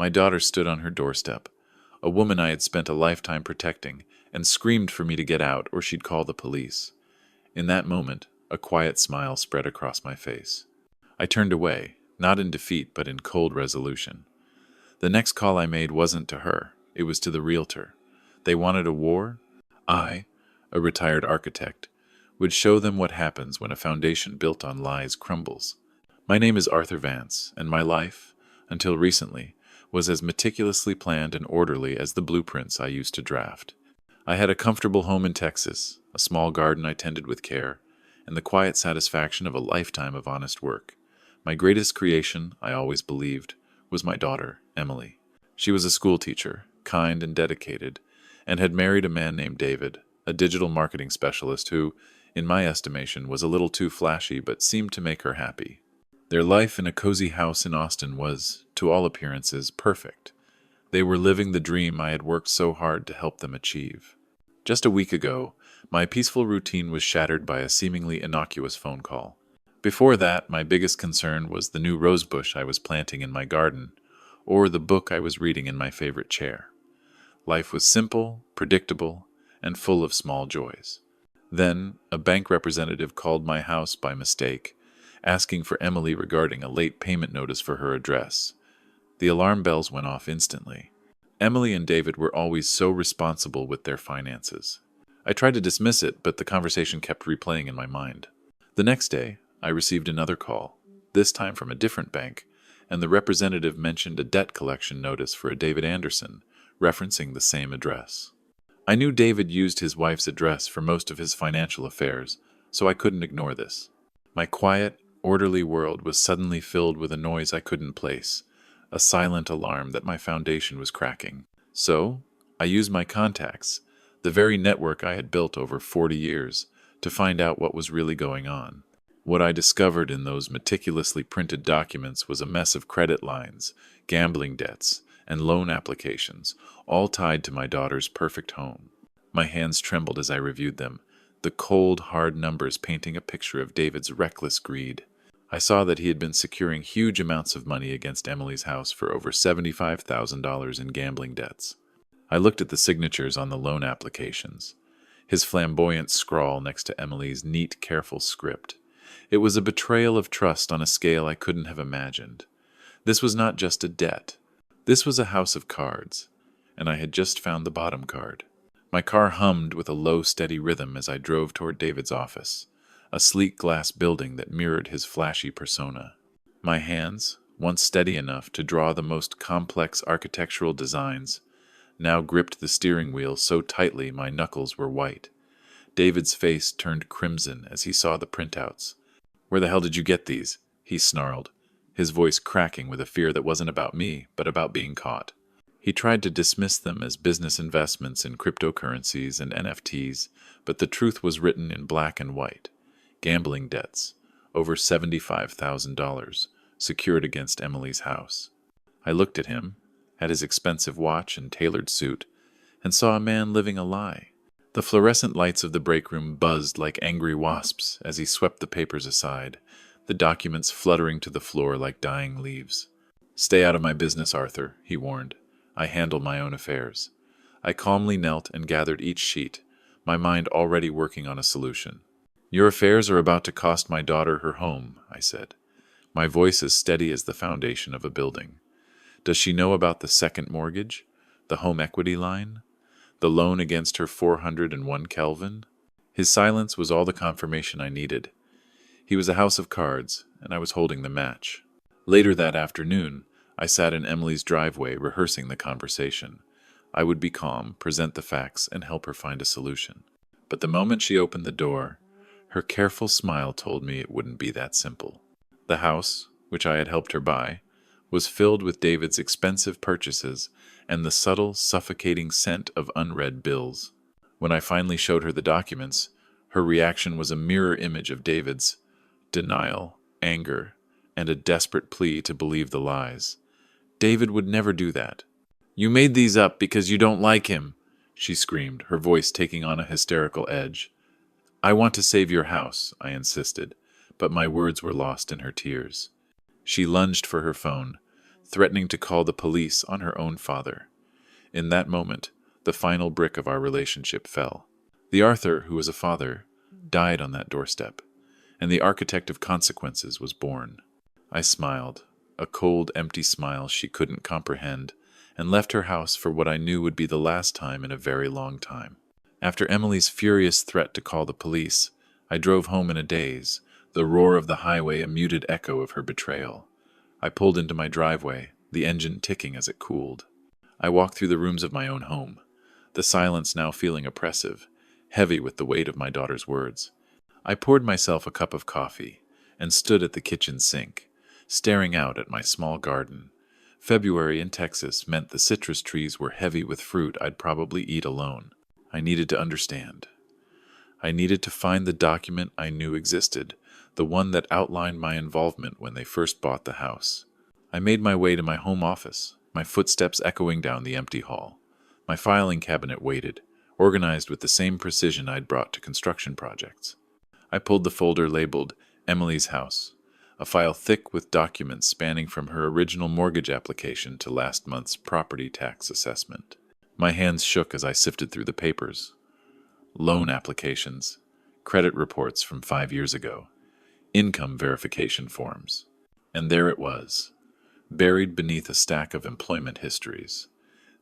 My daughter stood on her doorstep, a woman I had spent a lifetime protecting, and screamed for me to get out or she'd call the police. In that moment, a quiet smile spread across my face. I turned away, not in defeat but in cold resolution. The next call I made wasn't to her, it was to the realtor. They wanted a war? I, a retired architect, would show them what happens when a foundation built on lies crumbles. My name is Arthur Vance, and my life, until recently, was as meticulously planned and orderly as the blueprints I used to draft. I had a comfortable home in Texas, a small garden I tended with care, and the quiet satisfaction of a lifetime of honest work. My greatest creation, I always believed, was my daughter, Emily. She was a schoolteacher, kind and dedicated, and had married a man named David, a digital marketing specialist who, in my estimation, was a little too flashy but seemed to make her happy. Their life in a cozy house in Austin was, to all appearances, perfect. They were living the dream I had worked so hard to help them achieve. Just a week ago, my peaceful routine was shattered by a seemingly innocuous phone call. Before that, my biggest concern was the new rosebush I was planting in my garden, or the book I was reading in my favorite chair. Life was simple, predictable, and full of small joys. Then, a bank representative called my house by mistake, asking for Emily regarding a late payment notice for her address. The alarm bells went off instantly. Emily and David were always so responsible with their finances. I tried to dismiss it, but the conversation kept replaying in my mind. The next day, I received another call, this time from a different bank, and the representative mentioned a debt collection notice for a David Anderson, referencing the same address. I knew David used his wife's address for most of his financial affairs, so I couldn't ignore this. My quiet, orderly world was suddenly filled with a noise I couldn't place, a silent alarm that my foundation was cracking. So, I used my contacts, the very network I had built over 40 years, to find out what was really going on. What I discovered in those meticulously printed documents was a mess of credit lines, gambling debts, and loan applications, all tied to my daughter's perfect home. My hands trembled as I reviewed them, the cold, hard numbers painting a picture of David's reckless greed. I saw that he had been securing huge amounts of money against Emily's house for over $75,000 in gambling debts. I looked at the signatures on the loan applications, his flamboyant scrawl next to Emily's neat, careful script. It was a betrayal of trust on a scale I couldn't have imagined. This was not just a debt. This was a house of cards, and I had just found the bottom card. My car hummed with a low, steady rhythm as I drove toward David's office, a sleek glass building that mirrored his flashy persona. My hands, once steady enough to draw the most complex architectural designs, now gripped the steering wheel so tightly my knuckles were white. David's face turned crimson as he saw the printouts. "Where the hell did you get these?" he snarled, his voice cracking with a fear that wasn't about me, but about being caught. He tried to dismiss them as business investments in cryptocurrencies and NFTs, but the truth was written in black and white. Gambling debts, over $75,000, secured against Emily's house. I looked at him, at his expensive watch and tailored suit, and saw a man living a lie. The fluorescent lights of the break room buzzed like angry wasps as he swept the papers aside, the documents fluttering to the floor like dying leaves. "Stay out of my business, Arthur," he warned. "I handle my own affairs." I calmly knelt and gathered each sheet, my mind already working on a solution. "Your affairs are about to cost my daughter her home," I said, my voice as steady as the foundation of a building. "Does she know about the second mortgage, the home equity line, the loan against her 401 Kelvin?" His silence was all the confirmation I needed. He was a house of cards, and I was holding the match. Later that afternoon, I sat in Emily's driveway rehearsing the conversation. I would be calm, present the facts, and help her find a solution. But the moment she opened the door, her careful smile told me it wouldn't be that simple. The house, which I had helped her buy, was filled with David's expensive purchases and the subtle, suffocating scent of unread bills. When I finally showed her the documents, her reaction was a mirror image of David's: denial, anger, and a desperate plea to believe the lies. David would never do that. "You made these up because you don't like him," she screamed, her voice taking on a hysterical edge. "I want to save your house," I insisted, but my words were lost in her tears. She lunged for her phone, threatening to call the police on her own father. In that moment, the final brick of our relationship fell. The Arthur, who was a father, died on that doorstep, and the architect of consequences was born. I smiled, a cold, empty smile she couldn't comprehend, and left her house for what I knew would be the last time in a very long time. After Emily's furious threat to call the police, I drove home in a daze, the roar of the highway a muted echo of her betrayal. I pulled into my driveway, the engine ticking as it cooled. I walked through the rooms of my own home, the silence now feeling oppressive, heavy with the weight of my daughter's words. I poured myself a cup of coffee and stood at the kitchen sink, staring out at my small garden. February in Texas meant the citrus trees were heavy with fruit I'd probably eat alone. I needed to understand. I needed to find the document I knew existed, the one that outlined my involvement when they first bought the house. I made my way to my home office, my footsteps echoing down the empty hall. My filing cabinet waited, organized with the same precision I'd brought to construction projects. I pulled the folder labeled Emily's House, a file thick with documents spanning from her original mortgage application to last month's property tax assessment. My hands shook as I sifted through the papers. Loan applications, credit reports from 5 years ago, income verification forms. And there it was, buried beneath a stack of employment histories,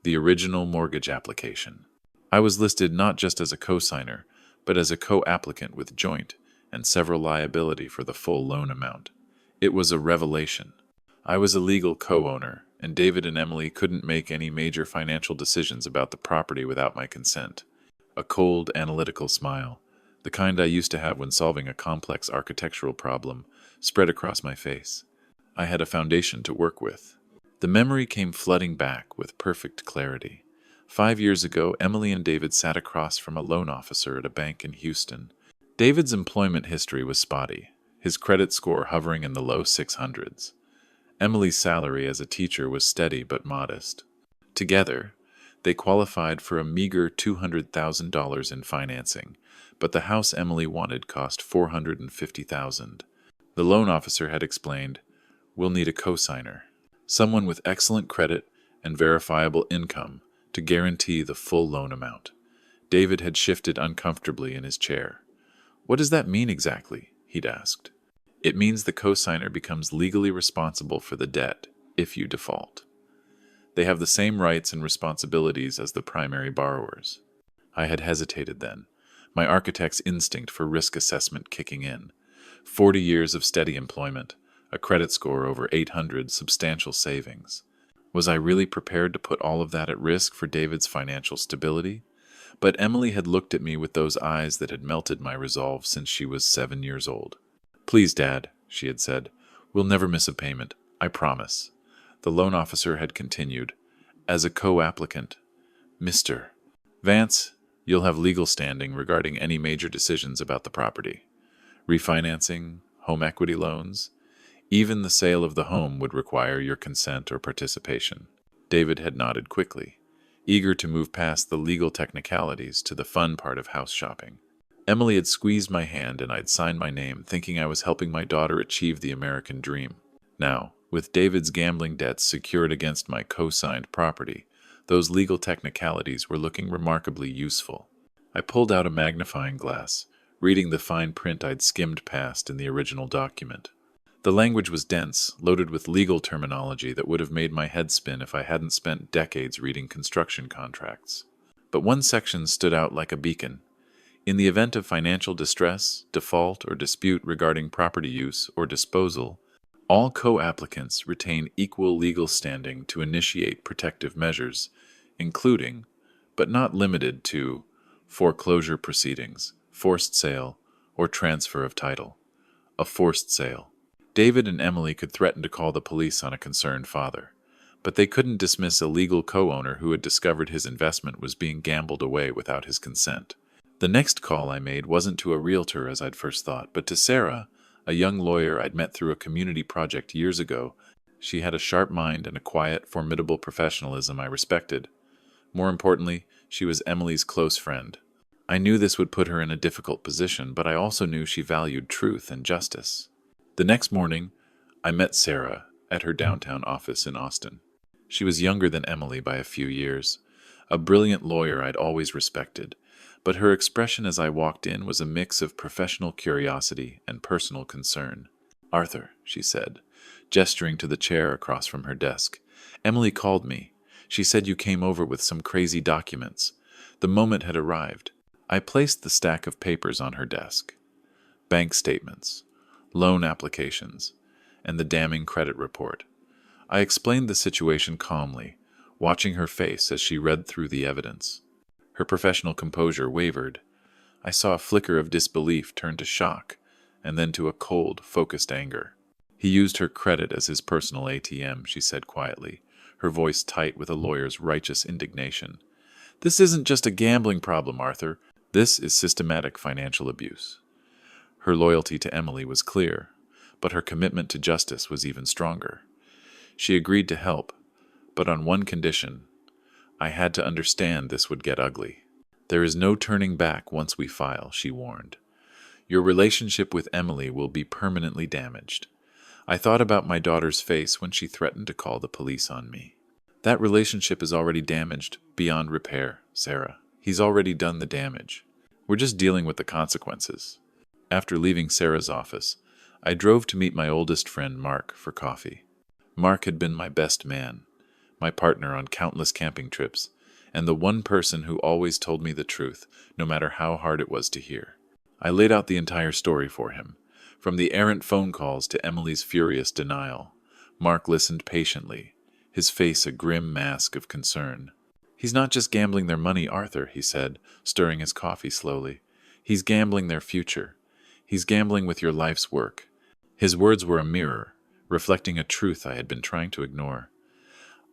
the original mortgage application. I was listed not just as a co-signer, but as a co-applicant with joint and several liability for the full loan amount. It was a revelation. I was a legal co-owner, and David and Emily couldn't make any major financial decisions about the property without my consent. A cold, analytical smile, the kind I used to have when solving a complex architectural problem, spread across my face. I had a foundation to work with. The memory came flooding back with perfect clarity. 5 years ago, Emily and David sat across from a loan officer at a bank in Houston. David's employment history was spotty, his credit score hovering in the low 600s. Emily's salary as a teacher was steady but modest. Together, they qualified for a meager $200,000 in financing, but the house Emily wanted cost $450,000. The loan officer had explained, "We'll need a co-signer, someone with excellent credit and verifiable income to guarantee the full loan amount." David had shifted uncomfortably in his chair. "What does that mean exactly?" he'd asked. "It means the co-signer becomes legally responsible for the debt if you default. They have the same rights and responsibilities as the primary borrowers." I had hesitated then, my architect's instinct for risk assessment kicking in. 40 years of steady employment, a credit score over 800, substantial savings. Was I really prepared to put all of that at risk for David's financial stability? But Emily had looked at me with those eyes that had melted my resolve since she was 7 years old. "Please, Dad," she had said, "we'll never miss a payment. I promise." The loan officer had continued, "As a co-applicant, Mr. Vance, you'll have legal standing regarding any major decisions about the property. Refinancing, home equity loans, even the sale of the home would require your consent or participation." David had nodded quickly, eager to move past the legal technicalities to the fun part of house shopping. Emily had squeezed my hand and I'd signed my name, thinking I was helping my daughter achieve the American dream. Now, with David's gambling debts secured against my co-signed property, those legal technicalities were looking remarkably useful. I pulled out a magnifying glass, reading the fine print I'd skimmed past in the original document. The language was dense, loaded with legal terminology that would have made my head spin if I hadn't spent decades reading construction contracts. But one section stood out like a beacon. In the event of financial distress, default, or dispute regarding property use or disposal, all co-applicants retain equal legal standing to initiate protective measures, including, but not limited to, foreclosure proceedings, forced sale, or transfer of title. A forced sale. David and Emily could threaten to call the police on a concerned father, but they couldn't dismiss a legal co-owner who had discovered his investment was being gambled away without his consent. The next call I made wasn't to a realtor as I'd first thought, but to Sarah, a young lawyer I'd met through a community project years ago. She had a sharp mind and a quiet, formidable professionalism I respected. More importantly, she was Emily's close friend. I knew this would put her in a difficult position, but I also knew she valued truth and justice. The next morning, I met Sarah, at her downtown office in Austin. She was younger than Emily by a few years, a brilliant lawyer I'd always respected, but her expression as I walked in was a mix of professional curiosity and personal concern. "Arthur," she said, gesturing to the chair across from her desk. "Emily called me. She said you came over with some crazy documents." The moment had arrived. I placed the stack of papers on her desk. Bank statements, loan applications, and the damning credit report. I explained the situation calmly, watching her face as she read through the evidence. Her professional composure wavered. I saw a flicker of disbelief turn to shock, and then to a cold, focused anger. "He used her credit as his personal ATM," she said quietly, her voice tight with a lawyer's righteous indignation. "This isn't just a gambling problem, Arthur. This is systematic financial abuse." Her loyalty to Emily was clear, but her commitment to justice was even stronger. She agreed to help, but on one condition. I had to understand this would get ugly. "There is no turning back once we file," she warned. "Your relationship with Emily will be permanently damaged." I thought about my daughter's face when she threatened to call the police on me. "That relationship is already damaged beyond repair, Sarah. He's already done the damage. We're just dealing with the consequences." After leaving Sarah's office, I drove to meet my oldest friend Mark for coffee. Mark had been my best man, my partner on countless camping trips, and the one person who always told me the truth, no matter how hard it was to hear. I laid out the entire story for him, from the errant phone calls to Emily's furious denial. Mark listened patiently, his face a grim mask of concern. "He's not just gambling their money, Arthur," he said, stirring his coffee slowly. "He's gambling their future. He's gambling with your life's work." His words were a mirror, reflecting a truth I had been trying to ignore.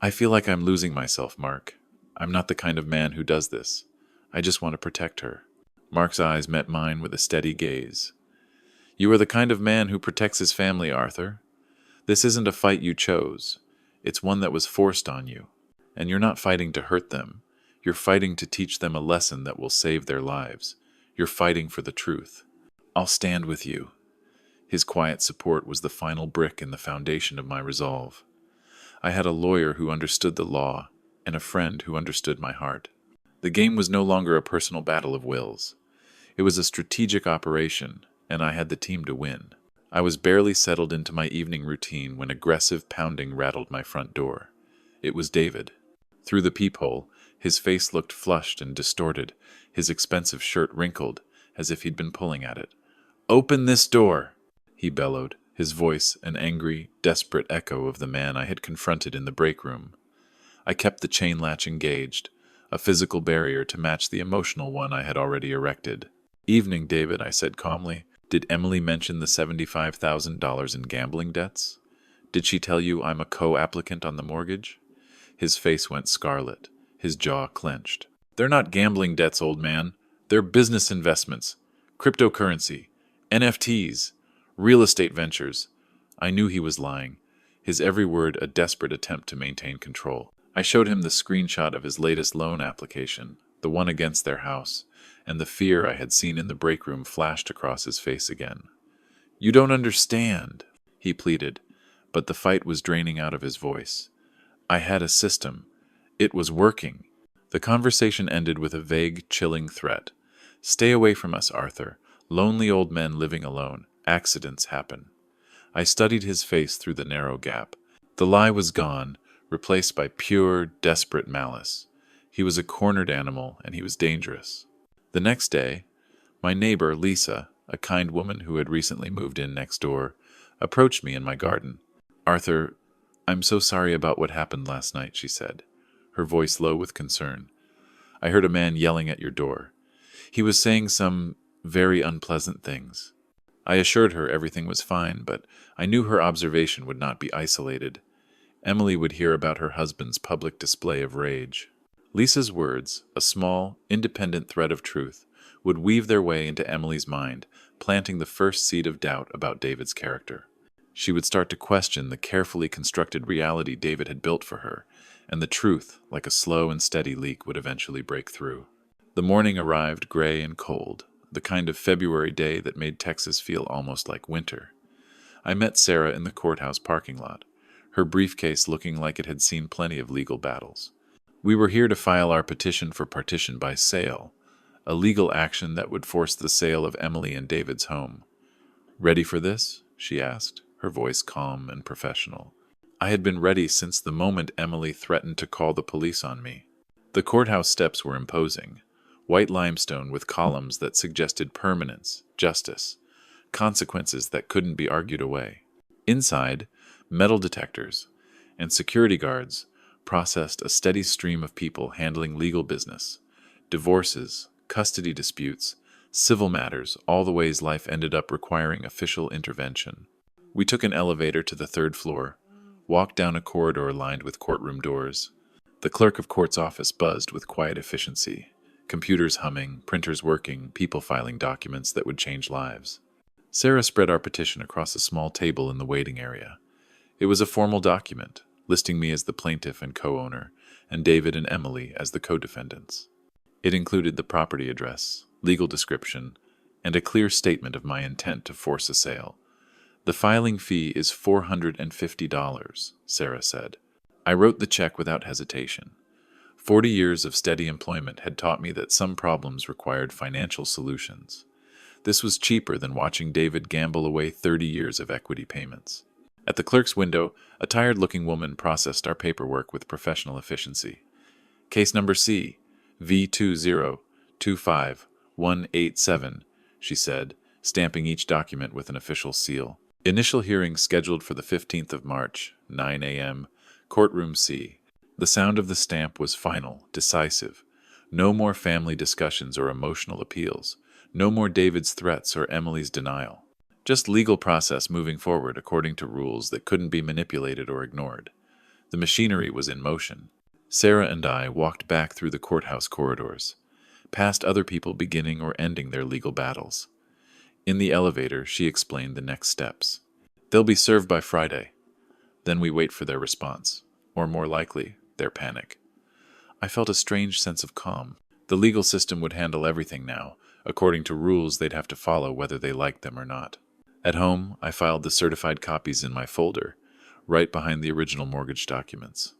"I feel like I'm losing myself, Mark. I'm not the kind of man who does this. I just want to protect her." Mark's eyes met mine with a steady gaze. "You are the kind of man who protects his family, Arthur. This isn't a fight you chose. It's one that was forced on you. And you're not fighting to hurt them. You're fighting to teach them a lesson that will save their lives. You're fighting for the truth." "I'll stand with you." His quiet support was the final brick in the foundation of my resolve. I had a lawyer who understood the law, and a friend who understood my heart. The game was no longer a personal battle of wills. It was a strategic operation, and I had the team to win. I was barely settled into my evening routine when aggressive pounding rattled my front door. It was David. Through the peephole, his face looked flushed and distorted, his expensive shirt wrinkled, as if he'd been pulling at it. "Open this door!" he bellowed, his voice an angry, desperate echo of the man I had confronted in the break room. I kept the chain latch engaged, a physical barrier to match the emotional one I had already erected. "Evening, David," I said calmly. "Did Emily mention the $75,000 in gambling debts? Did she tell you I'm a co-applicant on the mortgage?" His face went scarlet, his jaw clenched. "They're not gambling debts, old man. They're business investments, cryptocurrency, NFTs, real estate ventures." I knew he was lying, his every word a desperate attempt to maintain control. I showed him the screenshot of his latest loan application, the one against their house, and the fear I had seen in the break room flashed across his face again. "You don't understand," he pleaded, but the fight was draining out of his voice. I had a system. It was working. The conversation ended with a vague, chilling threat. "Stay away from us, Arthur. Lonely old men living alone. Accidents happen." I studied his face through the narrow gap. The lie was gone, replaced by pure, desperate malice. He was a cornered animal, and he was dangerous. The next day, my neighbor, Lisa, a kind woman who had recently moved in next door, approached me in my garden. "Arthur, I'm so sorry about what happened last night," she said, her voice low with concern. "I heard a man yelling at your door. He was saying some very unpleasant things." I assured her everything was fine, but I knew her observation would not be isolated. Emily would hear about her husband's public display of rage. Lisa's words, a small, independent thread of truth, would weave their way into Emily's mind, planting the first seed of doubt about David's character. She would start to question the carefully constructed reality David had built for her, and the truth, like a slow and steady leak, would eventually break through. The morning arrived gray and cold, the kind of February day that made Texas feel almost like winter. I met Sarah in the courthouse parking lot. her briefcase looking like it had seen plenty of legal battles. "We were here to file our petition for partition by sale, a legal action that would force the sale of Emily and David's home." "Ready for this?" she asked, her voice calm and professional. I had been ready since the moment Emily threatened to call the police on me. The courthouse steps were imposing, white limestone with columns that suggested permanence, justice, consequences that couldn't be argued away. Inside, metal detectors and security guards processed a steady stream of people handling legal business, divorces, custody disputes, civil matters, all the ways life ended up requiring official intervention. We took an elevator to the third floor, walked down a corridor lined with courtroom doors. The clerk of court's office buzzed with quiet efficiency, computers humming, printers working, people filing documents that would change lives. Sarah spread our petition across a small table in the waiting area. It was a formal document, listing me as the plaintiff and co-owner, and David and Emily as the co-defendants. It included the property address, legal description, and a clear statement of my intent to force a sale. "The filing fee is $450, Sarah said. I wrote the check without hesitation. 40 years of steady employment had taught me that some problems required financial solutions. This was cheaper than watching David gamble away 30 years of equity payments. At the clerk's window, a tired-looking woman processed our paperwork with professional efficiency. "Case number C, V2025187, she said, stamping each document with an official seal. "Initial hearing scheduled for the 15th of March, 9 a.m., Courtroom C." The sound of the stamp was final, decisive. No more family discussions or emotional appeals. No more David's threats or Emily's denial. Just legal process moving forward according to rules that couldn't be manipulated or ignored. The machinery was in motion. Sarah and I walked back through the courthouse corridors, past other people beginning or ending their legal battles. In the elevator, she explained the next steps. "They'll be served by Friday. Then we wait for their response, or more likely, their panic." I felt a strange sense of calm. The legal system would handle everything now, according to rules they'd have to follow whether they liked them or not. At home, I filed the certified copies in my folder, right behind the original mortgage documents.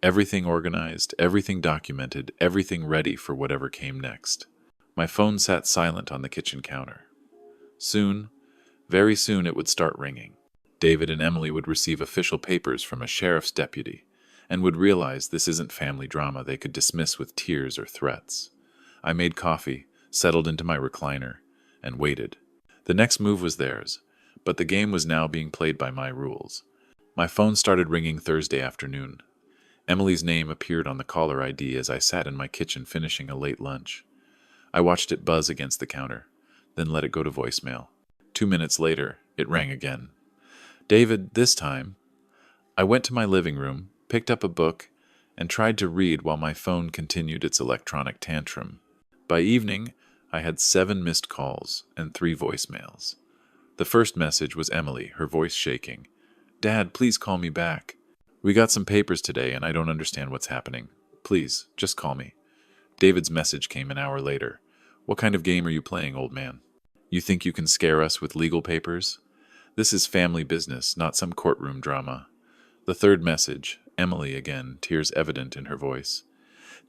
Everything organized, everything documented, everything ready for whatever came next. My phone sat silent on the kitchen counter. Soon, very soon, it would start ringing. David and Emily would receive official papers from a sheriff's deputy and would realize this isn't family drama they could dismiss with tears or threats. I made coffee, settled into my recliner, and waited. The next move was theirs, but the game was now being played by my rules. My phone started ringing Thursday afternoon. Emily's name appeared on the caller ID as I sat in my kitchen finishing a late lunch. I watched it buzz against the counter, then let it go to voicemail. 2 minutes later, it rang again. "David, this time." I went to my living room, picked up a book, and tried to read while my phone continued its electronic tantrum. By evening, I had 7 missed calls and 3 voicemails. The first message was Emily, her voice shaking. "Dad, please call me back. We got some papers today and I don't understand what's happening. Please, just call me." David's message came an hour later. "What kind of game are you playing, old man? You think you can scare us with legal papers? This is family business, not some courtroom drama." The third message, Emily again, tears evident in her voice.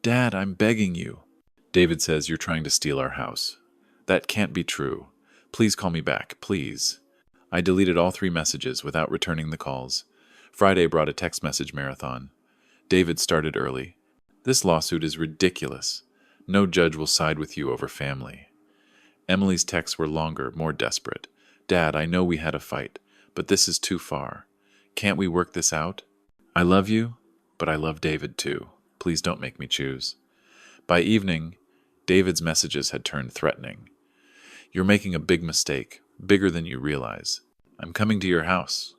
"Dad, I'm begging you. David says you're trying to steal our house. That can't be true. Please call me back, please." I deleted all 3 messages without returning the calls. Friday brought a text message marathon. David started early. "This lawsuit is ridiculous. No judge will side with you over family." Emily's texts were longer, more desperate. "Dad, I know we had a fight, but this is too far. Can't we work this out? I love you, but I love David too. Please don't make me choose." By evening, David's messages had turned threatening. "You're making a big mistake, bigger than you realize. I'm coming to your house."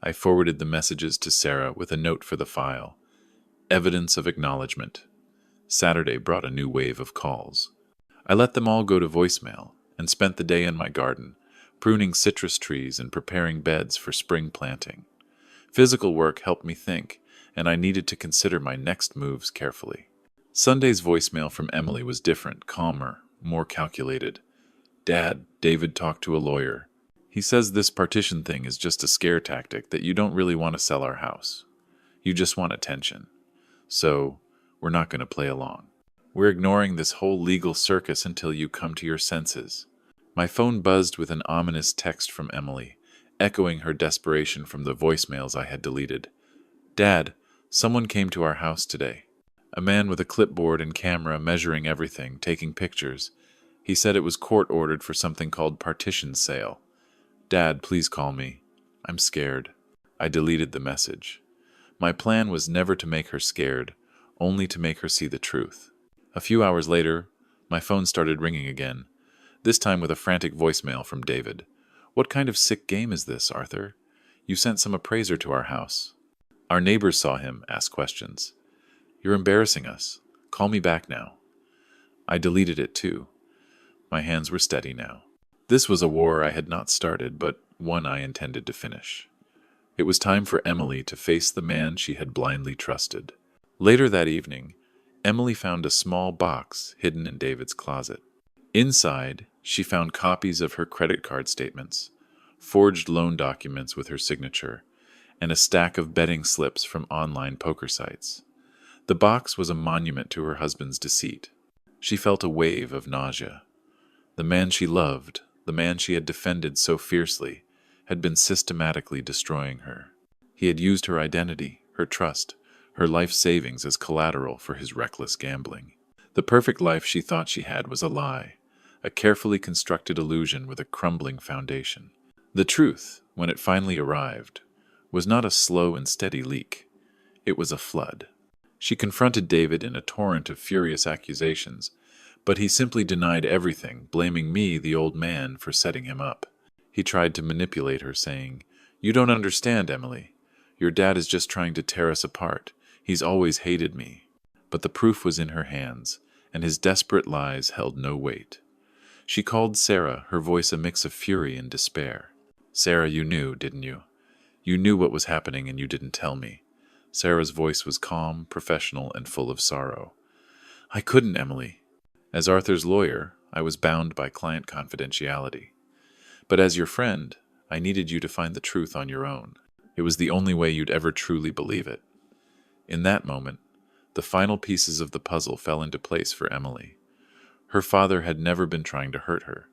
I forwarded the messages to Sarah with a note for the file. Evidence of acknowledgement. Saturday brought a new wave of calls. I let them all go to voicemail and spent the day in my garden, pruning citrus trees and preparing beds for spring planting. Physical work helped me think, and I needed to consider my next moves carefully. Sunday's voicemail from Emily was different, calmer, more calculated. "Dad, David talked to a lawyer. He says this partition thing is just a scare tactic, that you don't really want to sell our house. You just want attention. So, we're not going to play along. We're ignoring this whole legal circus until you come to your senses. My phone buzzed with an ominous text from Emily, echoing her desperation from the voicemails I had deleted. Dad, someone came to our house today. A man with a clipboard and camera measuring everything, taking pictures. He said it was court-ordered for something called partition sale. Dad, please call me. I'm scared. I deleted the message. My plan was never to make her scared, only to make her see the truth. A few hours later, my phone started ringing again, this time with a frantic voicemail from David. What kind of sick game is this, Arthur? You sent some appraiser to our house. Our neighbors saw him, asked questions. You're embarrassing us. Call me back now. I deleted it too. My hands were steady now. This was a war I had not started, but one I intended to finish. It was time for Emily to face the man she had blindly trusted. Later that evening, Emily found a small box hidden in David's closet. Inside, she found copies of her credit card statements, forged loan documents with her signature, and a stack of betting slips from online poker sites. The box was a monument to her husband's deceit. She felt a wave of nausea. The man she loved, the man she had defended so fiercely, had been systematically destroying her. He had used her identity, her trust, her life savings as collateral for his reckless gambling. The perfect life she thought she had was a lie, a carefully constructed illusion with a crumbling foundation. The truth, when it finally arrived, was not a slow and steady leak. It was a flood. She confronted David in a torrent of furious accusations, but he simply denied everything, blaming me, the old man, for setting him up. He tried to manipulate her, saying, You don't understand, Emily. Your dad is just trying to tear us apart. He's always hated me. But the proof was in her hands, and his desperate lies held no weight. She called Sarah, her voice a mix of fury and despair. Sarah, you knew, didn't you? You knew what was happening and you didn't tell me. Sarah's voice was calm, professional, and full of sorrow. I couldn't, Emily. As Arthur's lawyer, I was bound by client confidentiality. But as your friend, I needed you to find the truth on your own. It was the only way you'd ever truly believe it. In that moment, the final pieces of the puzzle fell into place for Emily. Her father had never been trying to hurt her.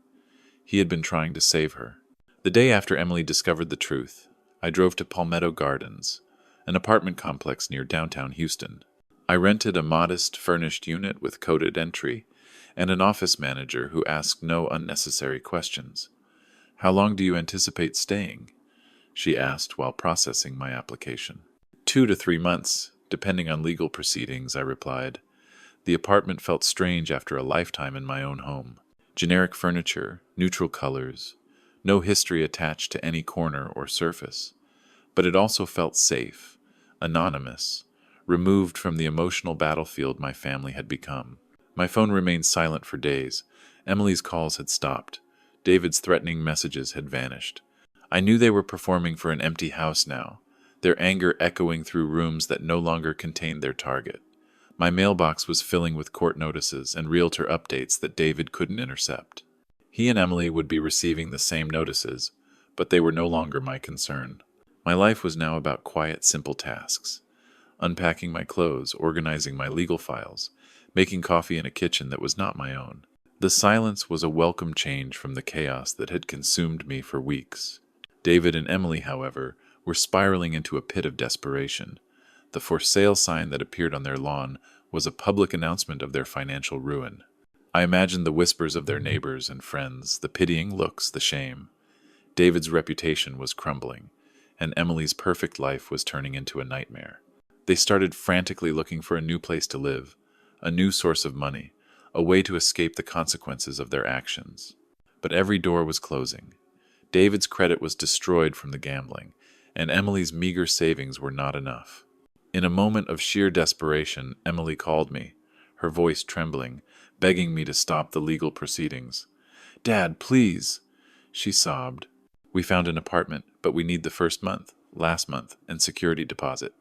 He had been trying to save her. The day after Emily discovered the truth, I drove to Palmetto Gardens, an apartment complex near downtown Houston. I rented a modest, furnished unit with coded entry and an office manager who asked no unnecessary questions. How long do you anticipate staying? She asked while processing my application. 2 to 3 months, depending on legal proceedings, I replied. The apartment felt strange after a lifetime in my own home. Generic furniture, neutral colors, no history attached to any corner or surface. But it also felt safe, anonymous, removed from the emotional battlefield my family had become. My phone remained silent for days. Emily's calls had stopped. David's threatening messages had vanished. I knew they were performing for an empty house now, their anger echoing through rooms that no longer contained their target. My mailbox was filling with court notices and realtor updates that David couldn't intercept. He and Emily would be receiving the same notices, but they were no longer my concern. My life was now about quiet, simple tasks. Unpacking my clothes, organizing my legal files, making coffee in a kitchen that was not my own. The silence was a welcome change from the chaos that had consumed me for weeks. David and Emily, however, were spiraling into a pit of desperation. The for sale sign that appeared on their lawn was a public announcement of their financial ruin. I imagined the whispers of their neighbors and friends, the pitying looks, the shame. David's reputation was crumbling, and Emily's perfect life was turning into a nightmare. They started frantically looking for a new place to live, a new source of money, a way to escape the consequences of their actions. But every door was closing. David's credit was destroyed from the gambling, and Emily's meager savings were not enough. In a moment of sheer desperation, Emily called me, her voice trembling, begging me to stop the legal proceedings. Dad, please, she sobbed. We found an apartment, but we need the first month, last month, and security deposit.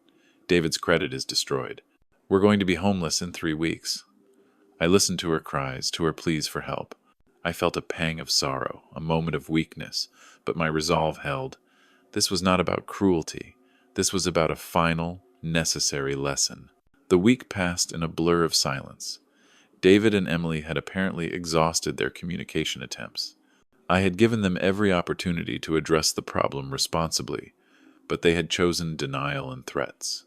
David's credit is destroyed. We're going to be homeless in 3 weeks. I listened to her cries, to her pleas for help. I felt a pang of sorrow, a moment of weakness, but my resolve held. This was not about cruelty. This was about a final, necessary lesson. The week passed in a blur of silence. David and Emily had apparently exhausted their communication attempts. I had given them every opportunity to address the problem responsibly, but they had chosen denial and threats.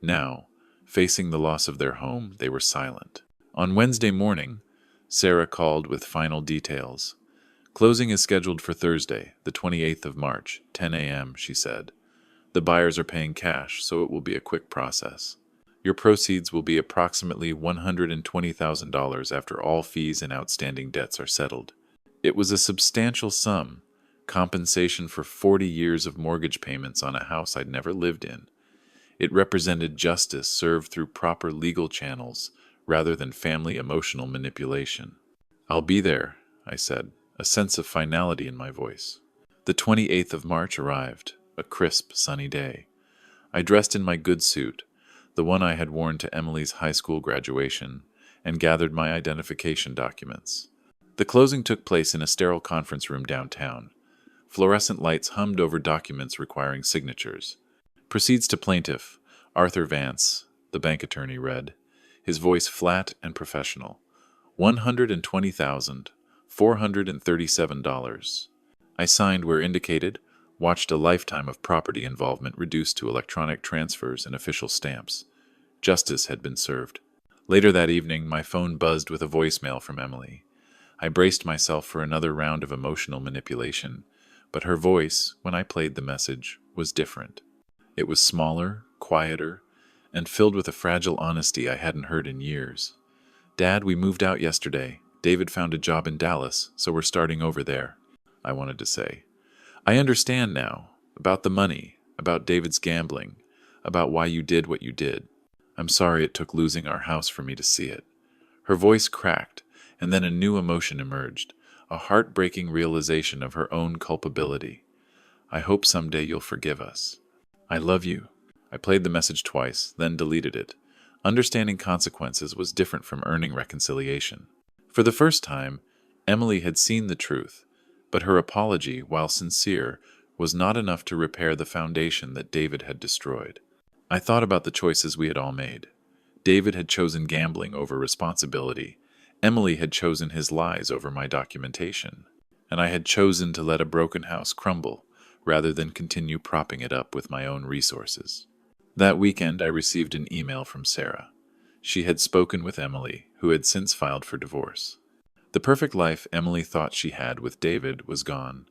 Now, facing the loss of their home, they were silent. On Wednesday morning, Sarah called with final details. Closing is scheduled for Thursday, the 28th of March, 10 a.m., she said. The buyers are paying cash, so it will be a quick process. Your proceeds will be approximately $120,000 after all fees and outstanding debts are settled. It was a substantial sum, compensation for 40 years of mortgage payments on a house I'd never lived in. It represented justice served through proper legal channels rather than family emotional manipulation. I'll be there, I said, a sense of finality in my voice. The 28th of March arrived, a crisp, sunny day. I dressed in my good suit, the one I had worn to Emily's high school graduation, and gathered my identification documents. The closing took place in a sterile conference room downtown. Fluorescent lights hummed over documents requiring signatures. Proceeds to plaintiff, Arthur Vance, the bank attorney read, his voice flat and professional. $120,437. I signed where indicated, watched a lifetime of property involvement reduced to electronic transfers and official stamps. Justice had been served. Later that evening, my phone buzzed with a voicemail from Emily. I braced myself for another round of emotional manipulation, but her voice, when I played the message, was different. It was smaller, quieter, and filled with a fragile honesty I hadn't heard in years. Dad, we moved out yesterday. David found a job in Dallas, so we're starting over there, I wanted to say. I understand now, about the money, about David's gambling, about why you did what you did. I'm sorry it took losing our house for me to see it. Her voice cracked, and then a new emotion emerged, a heartbreaking realization of her own culpability. I hope someday you'll forgive us. I love you. I played the message twice, then deleted it. Understanding consequences was different from earning reconciliation. For the first time, Emily had seen the truth, but her apology, while sincere, was not enough to repair the foundation that David had destroyed. I thought about the choices we had all made. David had chosen gambling over responsibility. Emily had chosen his lies over my documentation. And I had chosen to let a broken house crumble, rather than continue propping it up with my own resources. That weekend, I received an email from Sarah. She had spoken with Emily, who had since filed for divorce. The perfect life Emily thought she had with David was gone,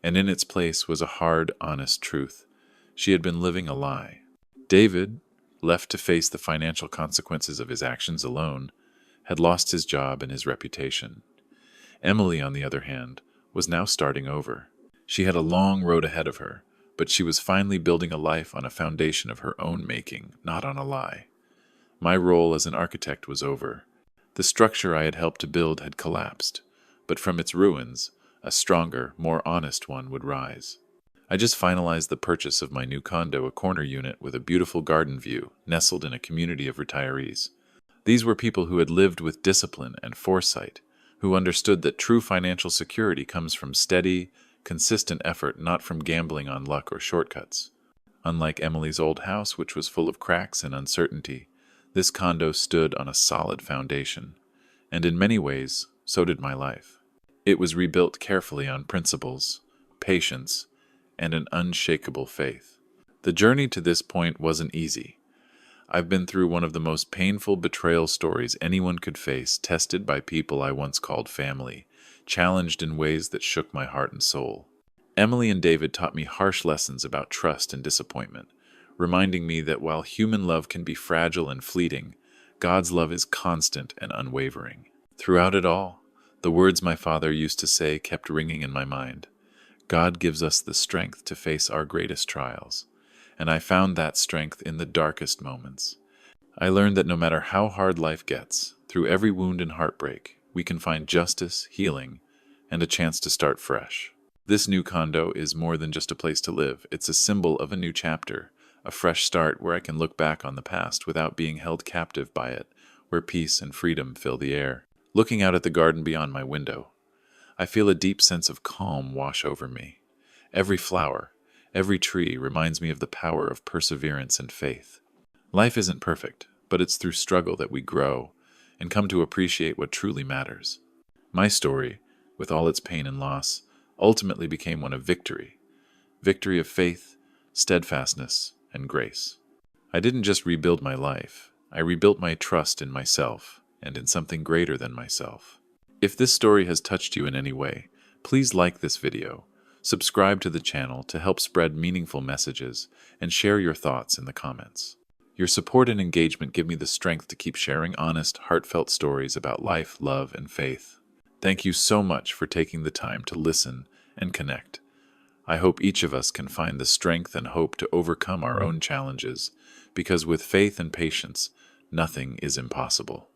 and in its place was a hard, honest truth. She had been living a lie. David, left to face the financial consequences of his actions alone, had lost his job and his reputation. Emily, on the other hand, was now starting over. She had a long road ahead of her, but she was finally building a life on a foundation of her own making, not on a lie. My role as an architect was over. The structure I had helped to build had collapsed, but from its ruins, a stronger, more honest one would rise. I just finalized the purchase of my new condo, a corner unit with a beautiful garden view, nestled in a community of retirees. These were people who had lived with discipline and foresight, who understood that true financial security comes from steady, consistent effort, not from gambling on luck or shortcuts. Unlike Emily's old house, which was full of cracks and uncertainty, this condo stood on a solid foundation, and in many ways, so did my life. It was rebuilt carefully on principles, patience, and an unshakable faith. The journey to this point wasn't easy. I've been through one of the most painful betrayal stories anyone could face, tested by people I once called family, challenged in ways that shook my heart and soul. Emily and David taught me harsh lessons about trust and disappointment, reminding me that while human love can be fragile and fleeting, God's love is constant and unwavering. Throughout it all, the words my father used to say kept ringing in my mind. God gives us the strength to face our greatest trials, and I found that strength in the darkest moments. I learned that no matter how hard life gets, through every wound and heartbreak, we can find justice, healing, and a chance to start fresh. This new condo is more than just a place to live. It's a symbol of a new chapter, a fresh start where I can look back on the past without being held captive by it, where peace and freedom fill the air. Looking out at the garden beyond my window, I feel a deep sense of calm wash over me. Every flower, every tree reminds me of the power of perseverance and faith. Life isn't perfect, but it's through struggle that we grow and come to appreciate what truly matters. My story, with all its pain and loss, ultimately became one of victory. Victory of faith, steadfastness, and grace. I didn't just rebuild my life, I rebuilt my trust in myself and in something greater than myself. If this story has touched you in any way, please like this video, subscribe to the channel to help spread meaningful messages, and share your thoughts in the comments. Your support and engagement give me the strength to keep sharing honest, heartfelt stories about life, love, and faith. Thank you so much for taking the time to listen and connect. I hope each of us can find the strength and hope to overcome our own challenges, because with faith and patience, nothing is impossible.